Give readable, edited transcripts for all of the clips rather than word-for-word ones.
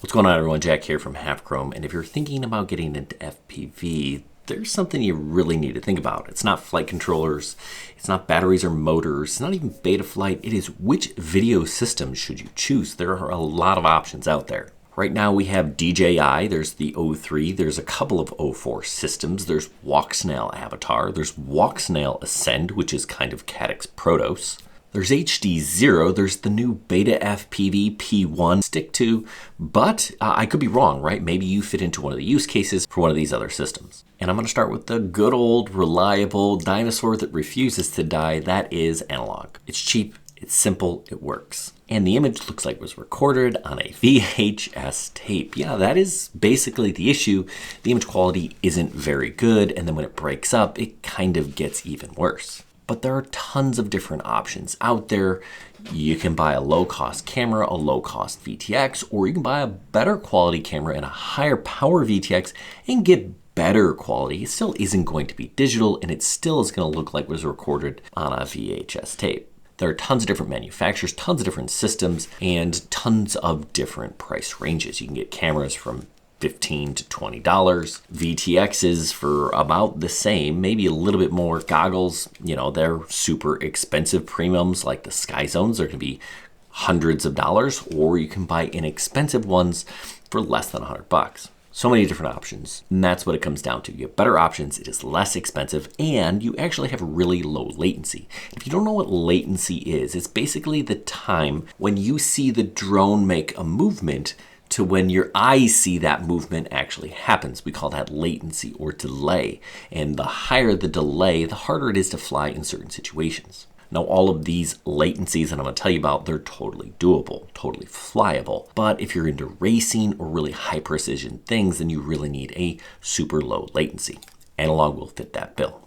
What's going on, everyone? Jack here from Half Chrome, and if you're thinking about getting into FPV, there's something you really need to think about. It's not flight controllers, it's not batteries or motors, it's not even Betaflight. It is which video system should you choose. There are a lot of options out there. Right now we have DJI, there's the O3, there's a couple of O4 systems, there's Walksnail Avatar, there's Walksnail Ascent, which is kind of Caddx Protos. There's HDZero, there's the new BetaFPV P1 stick to, but I could be wrong, right? Maybe you fit into one of the use cases for one of these other systems. And I'm gonna start with the good old reliable dinosaur that refuses to die, that is analog. It's cheap, it's simple, it works. And the image looks like it was recorded on a VHS tape. Yeah, that is basically the issue. The image quality isn't very good, and then when it breaks up, it kind of gets even worse. But there are tons of different options out there. You can buy a low-cost camera, a low-cost VTX, or you can buy a better quality camera and a higher power VTX and get better quality. It still isn't going to be digital, and it still is going to look like it was recorded on a VHS tape. There are tons of different manufacturers, tons of different systems, and tons of different price ranges. You can get cameras from $15 to $20, VTXs for about the same, maybe a little bit more. Goggles, they're super expensive premiums like the Sky Zones. They're gonna be hundreds of dollars, or you can buy inexpensive ones for less than $100. So many different options, and that's what it comes down to. You have better options, it is less expensive, and you actually have really low latency. If you don't know what latency is, it's basically the time when you see the drone make a movement to when your eyes see that movement actually happens. We call that latency or delay. And the higher the delay, the harder it is to fly in certain situations. Now, all of these latencies that I'm gonna tell you about, they're totally doable, totally flyable. But if you're into racing or really high precision things, then you really need a super low latency. Analog will fit that bill.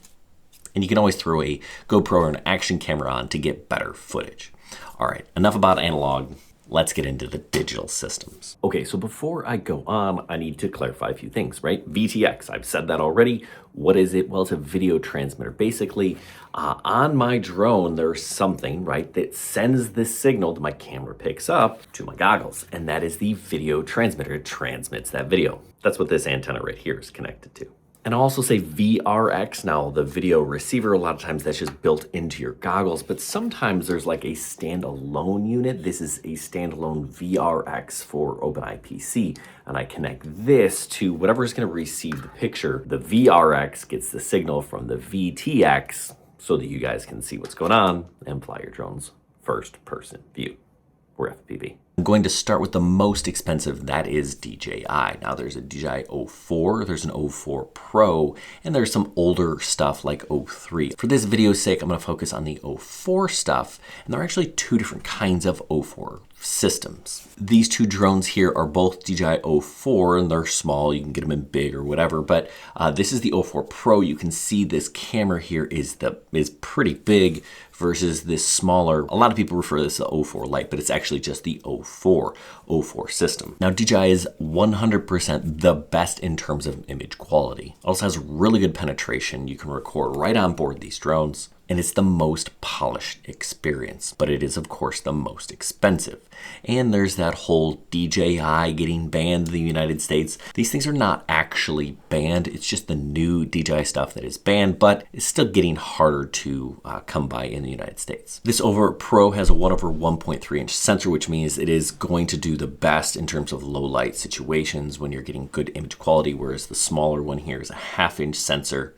And you can always throw a GoPro or an action camera on to get better footage. All right, enough about analog. Let's get into the digital systems. Okay, so before I go on, I need to clarify a few things, right? VTX, I've said that already. What is it? Well, it's a video transmitter. Basically, on my drone, there's something, right, that sends this signal that my camera picks up to my goggles, and that is the video transmitter. It transmits that video. That's what this antenna right here is connected to. And I'll also say VRX, now the video receiver, a lot of times that's just built into your goggles, but sometimes there's like a standalone unit. This is a standalone VRX for OpenIPC, and I connect this to whatever is gonna receive the picture. The VRX gets the signal from the VTX so that you guys can see what's going on and fly your drone's first person view, or FPV. I'm going to start with the most expensive, that is DJI. Now there's a DJI O4, there's an O4 Pro, and there's some older stuff like O3. For this video's sake, I'm gonna focus on the O4 stuff, and there are actually two different kinds of O4 systems. These two drones here are both DJI O4, and they're small, you can get them in big or whatever, but this is the O4 Pro. You can see this camera here is pretty big versus this smaller. A lot of people refer to this as O4 Lite, but it's actually just the O4 system. Now DJI is 100% the best in terms of image quality. It also has really good penetration. You can record right on board these drones, and it's the most polished experience, but it is of course the most expensive. And there's that whole DJI getting banned in the United States. These things are not actually banned, it's just the new DJI stuff that is banned, but it's still getting harder to come by in the United States. This O4 Pro has a 1/1.3 sensor, which means it is going to do the best in terms of low light situations when you're getting good image quality, whereas the smaller one here is a 1/2" sensor.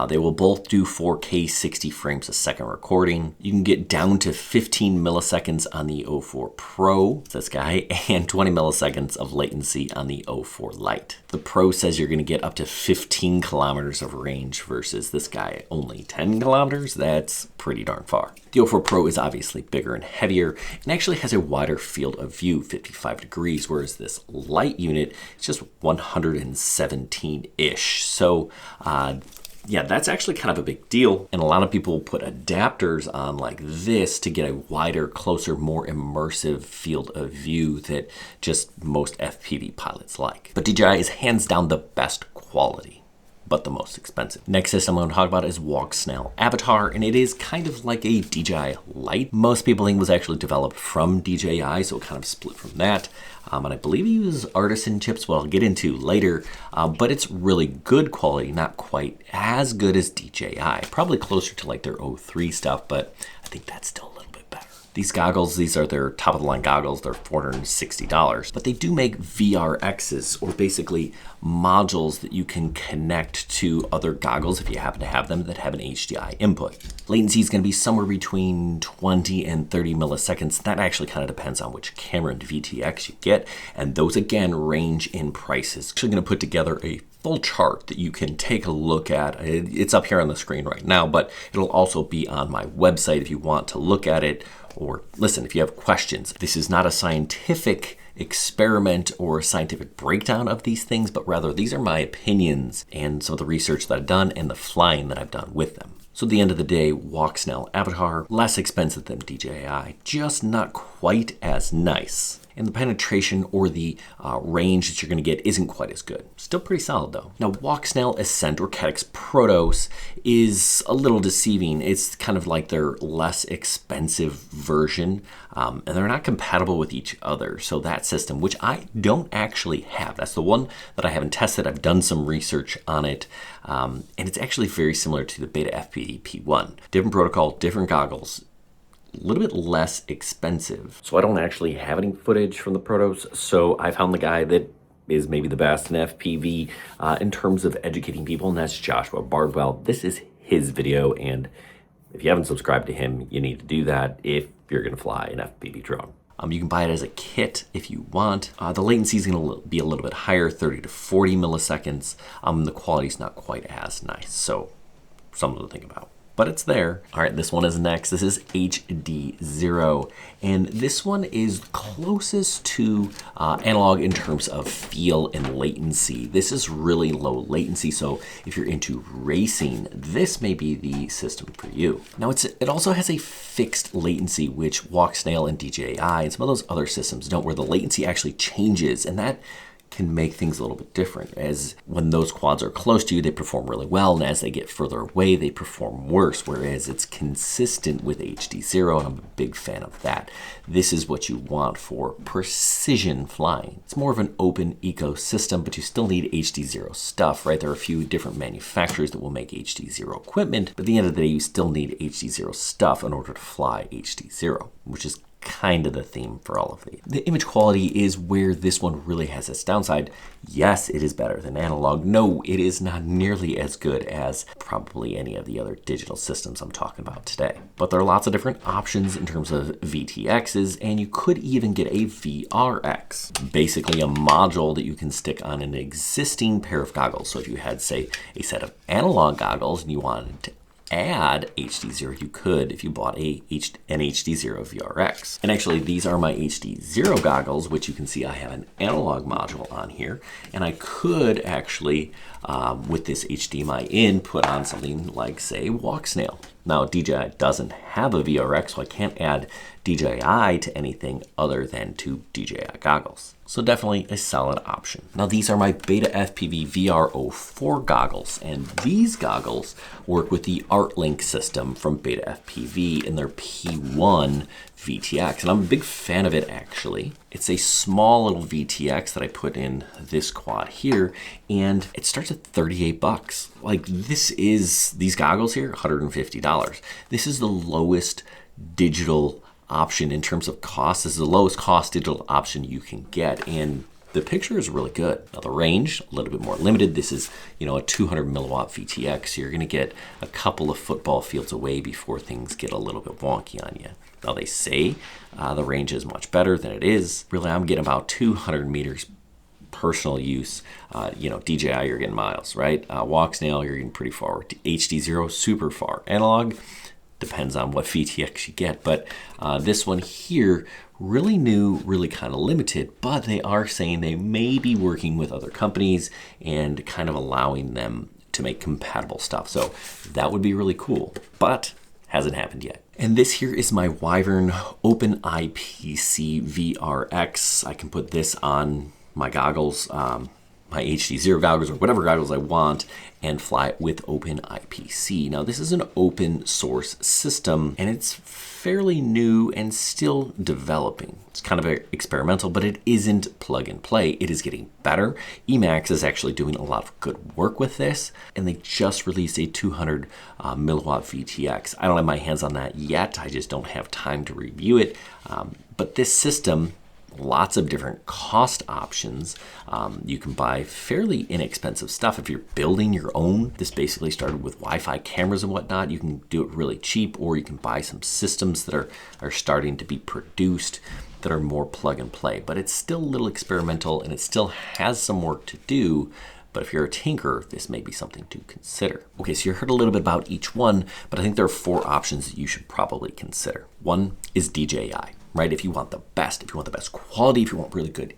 They will both do 4K 60 frames a second recording. You can get down to 15 milliseconds on the O4 Pro, this guy, and 20 milliseconds of latency on the O4 Lite. The Pro says you're gonna get up to 15 kilometers of range versus this guy only 10 kilometers. That's pretty darn far. The O4 Pro is obviously bigger and heavier and actually has a wider field of view, 55 degrees, whereas this Lite unit is just 117-ish. So, yeah, that's actually kind of a big deal. And a lot of people put adapters on like this to get a wider, closer, more immersive field of view that just most FPV pilots like. But DJI is hands down the best quality. but the most expensive. Next system I'm going to talk about is Walksnail Avatar, and it is kind of like a DJI Lite. Most people think it was actually developed from DJI, so it kind of split from that. And I believe it uses artisan chips, what I'll get into later, but it's really good quality, not quite as good as DJI. Probably closer to like their O3 stuff, but I think that's still a little bit better. These goggles, these are their top of the line goggles. They're $460, but they do make VRXs, or basically modules that you can connect to other goggles if you happen to have them that have an HDI input. Latency is going to be somewhere between 20 and 30 milliseconds. That actually kind of depends on which camera and VTX you get, and those again range in prices. I'm actually going to put together a full chart that you can take a look at. It's up here on the screen right now, but it'll also be on my website if you want to look at it, or listen if you have questions. This is not a scientific experiment or a scientific breakdown of these things, but rather these are my opinions and some of the research that I've done and the flying that I've done with them. So at the end of the day, Walksnail Avatar, less expensive than DJI, just not quite as nice. And the penetration or the range that you're going to get isn't quite as good. Still pretty solid though. Now, Walksnail Ascent or Caddx Protos is a little deceiving. It's kind of like their less expensive version, and they're not compatible with each other. So that system, which I don't actually have, that's the one that I haven't tested. I've done some research on it, and it's actually very similar to the BetaFPV P1. Different protocol, different goggles, a little bit less expensive. So I don't actually have any footage from the Protos, so I found the guy that is maybe the best in FPV in terms of educating people, and that's Joshua Bardwell. This is his video, and if you haven't subscribed to him, you need to do that if you're gonna fly an FPV drone. You can buy it as a kit if you want. The latency is going to be a little bit higher, 30 to 40 milliseconds. The quality is not quite as nice, so something to think about. But it's there. All right, this one is next. This is HDZero, and this one is closest to analog in terms of feel and latency. This is really low latency, so if you're into racing, this may be the system for you. Now, it also has a fixed latency, which Walksnail and DJI and some of those other systems don't, where the latency actually changes, and that can make things a little bit different. As when those quads are close to you, they perform really well, and as they get further away, they perform worse, whereas it's consistent with HDZero, and I'm a big fan of that. This is what you want for precision flying. It's more of an open ecosystem, but you still need HDZero stuff, right? There are a few different manufacturers that will make HDZero equipment, but at the end of the day, you still need HDZero stuff in order to fly HDZero, which is kind of the theme for all of these. The image quality is where this one really has its downside. Yes, it is better than analog. No, it is not nearly as good as probably any of the other digital systems I'm talking about today. But there are lots of different options in terms of VTXs, and you could even get a VRX, basically a module that you can stick on an existing pair of goggles. So if you had, say, a set of analog goggles and you wanted to add HDZero, you could if you bought an HDZero VRX. And actually, these are my HDZero goggles, which you can see I have an analog module on here, and I could actually, with this HDMI in, put on something like, say, Walksnail. Now, DJI doesn't have a VRX, so I can't add DJI to anything other than to DJI goggles. So definitely a solid option. Now, these are my BetaFPV VR04 goggles, and these goggles work with the Artlynk system from BetaFPV in their P1 VTX, and I'm a big fan of it, actually. It's a small little VTX that I put in this quad here, and it starts at 38 bucks. Like, these goggles here, $150. This is the lowest digital option in terms of cost. This is the lowest cost digital option you can get, and the picture is really good. Now, the range, a little bit more limited. This is, a 200 milliwatt VTX, so you're gonna get a couple of football fields away before things get a little bit wonky on you. Now, they say the range is much better than it is. Really, I'm getting about 200 meters personal use. DJI, you're getting miles, right? Walksnail, you're getting pretty far. HDZero, super far. Analog, depends on what VTX you get, but this one here, really new, really kind of limited, but they are saying they may be working with other companies and kind of allowing them to make compatible stuff. So that would be really cool, but hasn't happened yet. And this here is my Wyvern OpenIPC VRX. I can put this on my goggles. my HDZero goggles or whatever goggles I want and fly it with OpenIPC. Now, this is an open source system and it's fairly new and still developing. It's kind of experimental, but it isn't plug and play. It is getting better. Emacs is actually doing a lot of good work with this, and they just released a 200 milliwatt VTX. I don't have my hands on that yet. I just don't have time to review it. But this system, lots of different cost options. You can buy fairly inexpensive stuff if you're building your own. This basically started with Wi-Fi cameras and whatnot. You can do it really cheap, or you can buy some systems that are starting to be produced that are more plug and play. But it's still a little experimental and it still has some work to do. But if you're a tinker, this may be something to consider. Okay, so you heard a little bit about each one, but I think there are 4 options that you should probably consider. One is DJI. Right? If you want the best, if you want the best quality, if you want really good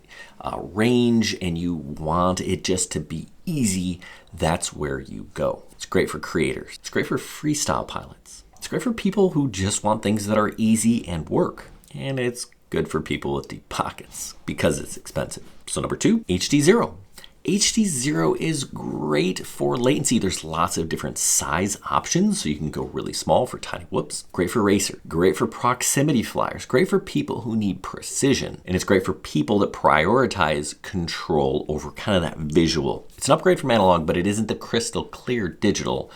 range and you want it just to be easy, that's where you go. It's great for creators. It's great for freestyle pilots. It's great for people who just want things that are easy and work. And it's good for people with deep pockets because it's expensive. So number 2, HDZero. HDZero is great for latency. There's lots of different size options, so you can go really small for tiny whoops. Great for racer, great for proximity flyers, great for people who need precision, and it's great for people that prioritize control over kind of that visual. It's an upgrade from analog, but it isn't the crystal clear digital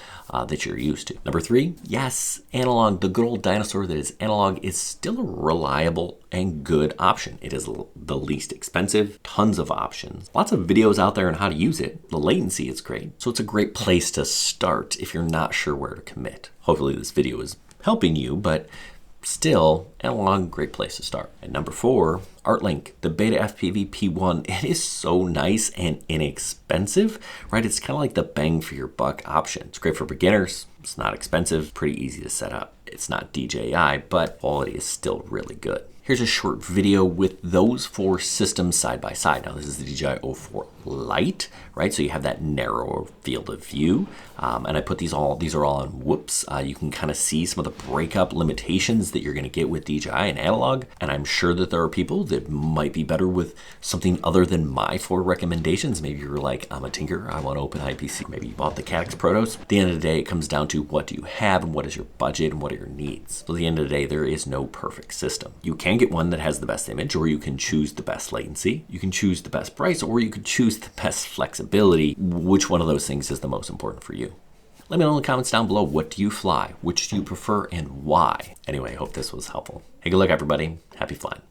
that you're used to. Number 3, yes, analog, the good old dinosaur that is analog, is still a reliable and good option. It is the least expensive, tons of options, lots of videos out there on how to use it. The latency is great. So it's a great place to start if you're not sure where to commit. Hopefully this video is helping you, but still, analog, great place to start. And number 4, Artlynk, the BetaFPV P1. It is so nice and inexpensive, right? It's kind of like the bang for your buck option. It's great for beginners. It's not expensive, pretty easy to set up. It's not DJI, but quality is still really good. Here's a short video with those 4 systems side by side. Now this is the DJI O4 Lite, right? So you have that narrower field of view. And I put these are all on whoops. You can kind of see some of the breakup limitations that you're gonna get with DJI and analog. And I'm sure that there are people that might be better with something other than my 4 recommendations. Maybe you're like, I'm a tinker, I want OpenIPC. Maybe you bought the Caddx Protos. At the end of the day, it comes down to what do you have and what is your budget and what are your needs. So at the end of the day, there is no perfect system. You can get one that has the best image, or you can choose the best latency. You can choose the best price, or you could choose the best flexibility. Which one of those things is the most important for you? Let me know in the comments down below. What do you fly? Which do you prefer and why? Anyway, I hope this was helpful. Hey, good luck everybody. Happy flying.